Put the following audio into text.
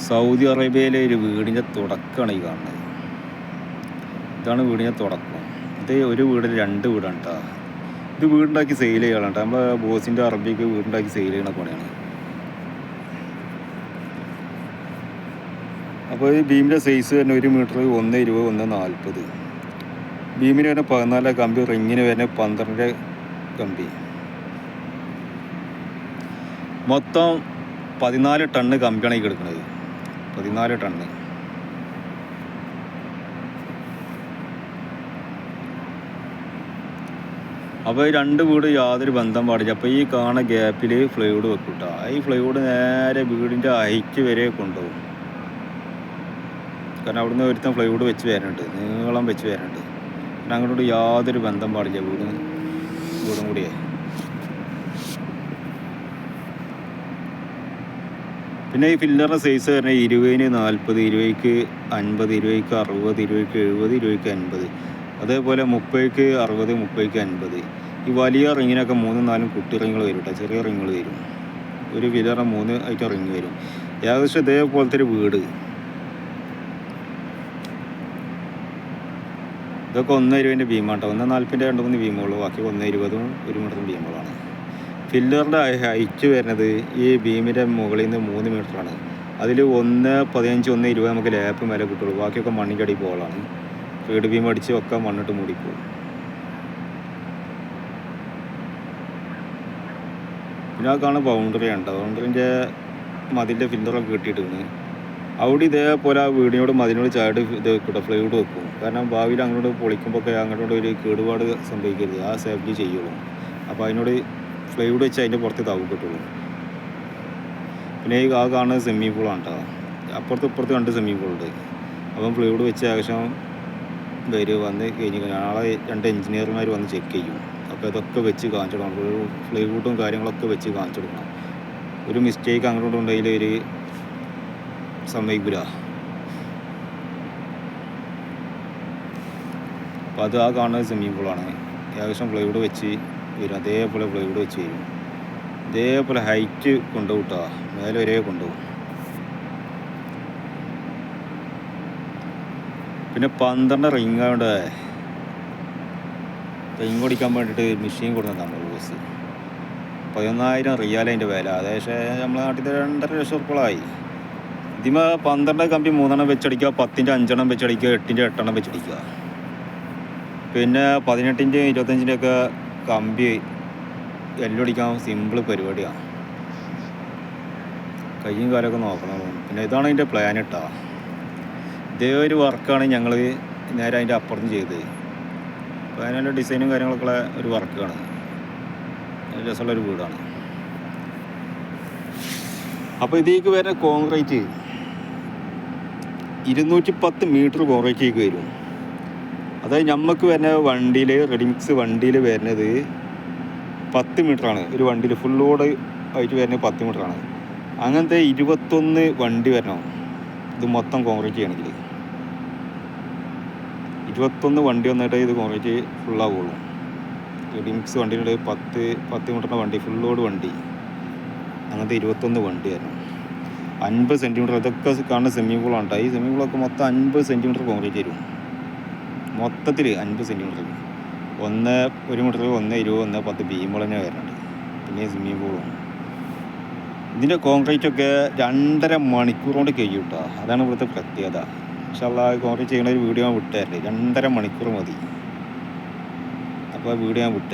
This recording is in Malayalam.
സൗദി അറേബ്യയിലെ ഒരു വീടിൻ്റെ തുടക്കമാണ് ഈ കാണുന്നത്. ഇതാണ് വീടിൻ്റെ തുടക്കം. ഇത് ഒരു വീടിൽ 2 വീടാണ് കേട്ടോ. ഇത് വീടുണ്ടാക്കി സെയിൽ ചെയ്യണം കേട്ടോ. നമ്മളെ ബോസിൻ്റെ അറബിക്ക് വീടുണ്ടാക്കി സെയിൽ ചെയ്യണ പണിയാണ്. അപ്പോൾ ഈ ബീമിൻ്റെ സൈസ് തന്നെ 1 മീറ്റർ 1,20 1,40. ബീമിന് വരുന്ന 14 കമ്പി, റിങ്ങിന് വരുന്ന 12 കമ്പി. മൊത്തം 14 ടണ്ണ് കമ്പിയാണ് ഈ കിടക്കുന്നത്. 14 ടണ്ണ്. അപ്പോൾ ഈ 2 വീട് യാതൊരു ബന്ധം പാടില്ല. അപ്പോൾ ഈ കാണുന്ന ഗ്യാപ്പിൽ ഫ്ലൈവുഡ് വെക്കും കേട്ടോ. ഈ ഫ്ലൈവുഡ് നേരെ വീടിൻ്റെ ഹൈറ്റ് വരെ കൊണ്ടുപോകും. കാരണം അവിടുന്ന് ഒരുത്തം ഫ്ലൈവുഡ് വെച്ച് വരാനുണ്ട്, നീളം വെച്ച് വരാനുണ്ട്. പിന്നെ അങ്ങോട്ട് യാതൊരു ബന്ധം പാടില്ല വീടും കൂടിയേ. പിന്നെ ഈ ഫില്ലറിൻ്റെ സൈസ് പറഞ്ഞാൽ 20-ന് 40, 20-ക്ക് 50, 20-ക്ക് 60, 20-ക്ക് 70, 20-ക്ക് 80. അതേപോലെ 30-ക്ക് 60, 30-ക്ക് 50. ഈ വലിയ റിങ്ങിനൊക്കെ 3-4 കുട്ടി റിങ്ങുകൾ വരും കേട്ടോ. ചെറിയ റിങ്ങുകൾ വരും. ഒരു ഫില്ലറിന് 3 ഐറ്റം റിങ് വരും. ഏകദേശം ഇതേപോലത്തെ ഒരു വീട്. ഇതൊക്കെ 1,20-ൻ്റെ ബീമാണ് കേട്ടോ. 1,40-ൻ്റെ 2-3 ബീമുള്ളൂ. ബാക്കി 1,20-ഉം 1 മീറ്ററും ബീമുകളാണ്. ഫില്ലറിൻ്റെ ഹൈറ്റ് വരുന്നത് ഈ ബീമിൻ്റെ മുകളിൽ നിന്ന് 3 മീറ്ററാണ്. അതിൽ 1,15, 1,20 നമുക്ക് ലാപ്പ് മേലെ കിട്ടുള്ളൂ. ബാക്കിയൊക്കെ മണ്ണിൻ്റെ അടി പോകളാണ്. ഫീഡ് ബീം അടിച്ച് ഒക്കെ മണ്ണിട്ട് മൂടിപ്പോകും. പിന്നെ ആ കാണുന്ന ബൗണ്ടറി ഉണ്ട്. ബൗണ്ടറിൻ്റെ മതിലിൻ്റെ ഫില്ലറൊക്കെ കിട്ടിയിട്ടുണ്ട്. അവിടെ ഇതേപോലെ ആ വീടിനോട് മതിനോട് ചാടി ഇത് കിട്ടും, ഫ്ലൈവുഡ് വെക്കും. കാരണം ഭാവിയിൽ അങ്ങോട്ട് പൊളിക്കുമ്പോഴൊക്കെ അങ്ങോട്ട് ഒരു കേടുപാട് സംഭവിക്കരുത്. ആ സേഫ്റ്റി ചെയ്യുള്ളൂ. അപ്പോൾ അതിനോട് ഫ്ലൈവുഡ് വെച്ച് അതിൻ്റെ പുറത്ത് താവ് കിട്ടുള്ളൂ. പിന്നെ ഈ ആ കാണുന്നത് സ്വിമ്മിംഗ് പൂളാണ് കേട്ടോ. അപ്പുറത്ത് ഇപ്പുറത്ത് 2 സ്വിമ്മിംഗ് പൂളുണ്ട്. അപ്പം ഫ്ലൈവുഡ് വെച്ച് ഏകദേശം വന്ന് കഴിഞ്ഞ് നാളെ 2 എഞ്ചിനീയർമാർ വന്ന് ചെക്ക് ചെയ്യും. അപ്പോൾ ഇതൊക്കെ വെച്ച് കാണിച്ചു കൊടുക്കണം. ഫ്ലൈവുഡും കാര്യങ്ങളൊക്കെ വെച്ച് കാണിച്ചു കൊടുക്കണം. ഒരു മിസ്റ്റേക്ക് അങ്ങോട്ടും ഉണ്ടെങ്കിൽ ഒരു സമ്മതിക്കില്ല. അപ്പോൾ അത് ആ കാണുന്നത് സ്വിമ്മിംഗ് പൂളാണ്. ഏകദേശം പ്ലൈവുഡ് വെച്ച് വരും. അതേപോലെ പ്ലൈവുഡ് വെച്ച് വരും. ഇതേപോലെ ഹൈറ്റ് കൊണ്ടുപോകും കേട്ടോ. മേലെ വരെ കൊണ്ടുപോകും. പിന്നെ 12 റിങ് ആയതുകൊണ്ട് റിങ് ഓടിക്കാൻ വേണ്ടിയിട്ട് മെഷീൻ കൊടുക്കുന്നത് നമ്മൾ ബോസ്. 11,000 റിയാൽ അതിൻ്റെ വില. ഏകദേശം നമ്മളെ നാട്ടിൽ 2.5 ലക്ഷം ഉറുപ്പികളായി. ഇതിമേ 12 കമ്പി 3 വെച്ചടിക്കുക, 10-ൻ്റെ 5 വെച്ചടിക്കുക, 8-ൻ്റെ 8 വെച്ചടിക്കുക. പിന്നെ 18-ൻ്റെ 25-ൻ്റെ ഒക്കെ കമ്പി എല്ലടിക്കാൻ സിമ്പിൾ പരിപാടിയാണ്. കയ്യും കാലമൊക്കെ നോക്കണം. പിന്നെ ഇതാണ് അതിൻ്റെ പ്ലാൻ ഇട്ടാ. ഇതേ ഒരു വർക്കാണ് ഞങ്ങൾ നേരെ അതിൻ്റെ അപ്പുറത്ത് ചെയ്തത്. പ്ലാനിൻ്റെ ഡിസൈനും കാര്യങ്ങളൊക്കെ ഒരു വർക്കാണ്. രസമുള്ളൊരു വീടാണ്. അപ്പോൾ ഇതിലേക്ക് വരുന്ന കോൺക്രീറ്റ് 210 മീറ്റർ കോൺക്രീറ്റ് വരും. അതായത് നമുക്ക് വരുന്ന വണ്ടിയിൽ റെഡിമിക്സ് വണ്ടിയിൽ വരുന്നത് 10 മീറ്ററാണ്. ഒരു വണ്ടിയിൽ ഫുൾ ലോഡ് ആയിട്ട് വരുന്നത് 10 മീറ്ററാണ്. അങ്ങനത്തെ 21 വണ്ടി വരണം ഇത് മൊത്തം കോൺക്രീറ്റ് ചെയ്യണമെങ്കിൽ. 21 വണ്ടി വന്നിട്ട് ഇത് കോൺക്രീറ്റ് ഫുള്ളാവുള്ളൂ. റെഡിമിക്സ് വണ്ടിയുടെ 10 മീറ്ററിൻ്റെ വണ്ടി, ഫുൾ ലോഡ് വണ്ടി, അങ്ങനത്തെ 21 വണ്ടി വരണം. 50 സെൻറ്റിമീറ്റർ. ഇതൊക്കെ കാണുന്ന സ്വിമ്മിംഗ് പൂളാണ് കേട്ടോ. ഈ സ്വിമ്മിംഗ് പൂളൊക്കെ മൊത്തം 50 സെൻറ്റിമീറ്റർ കോൺക്രീറ്റ് വരും. മൊത്തത്തിൽ 50 സെൻറ്റിമീറ്റർ. 1 മീറ്റർ 1,20 1,10 ബീമുകൾ തന്നെ വരുന്നുണ്ട്. പിന്നെ സ്വിമ്മിംഗ് പൂളും. ഇതിൻ്റെ കോൺക്രീറ്റൊക്കെ 2.5 മണിക്കൂർ കൊണ്ട് കഴിയും കേട്ടോ. അതാണ് ഇവിടുത്തെ പ്രത്യേകത. പക്ഷേ കോൺക്രീറ്റ് ചെയ്യുന്ന ഒരു വീഡിയോ ഞാൻ വിട്ടുതരണ്ടേ. 2.5 മണിക്കൂർ മതി. അപ്പോൾ ആ വീഡിയോ ഞാൻ വിട്ടുതരാം.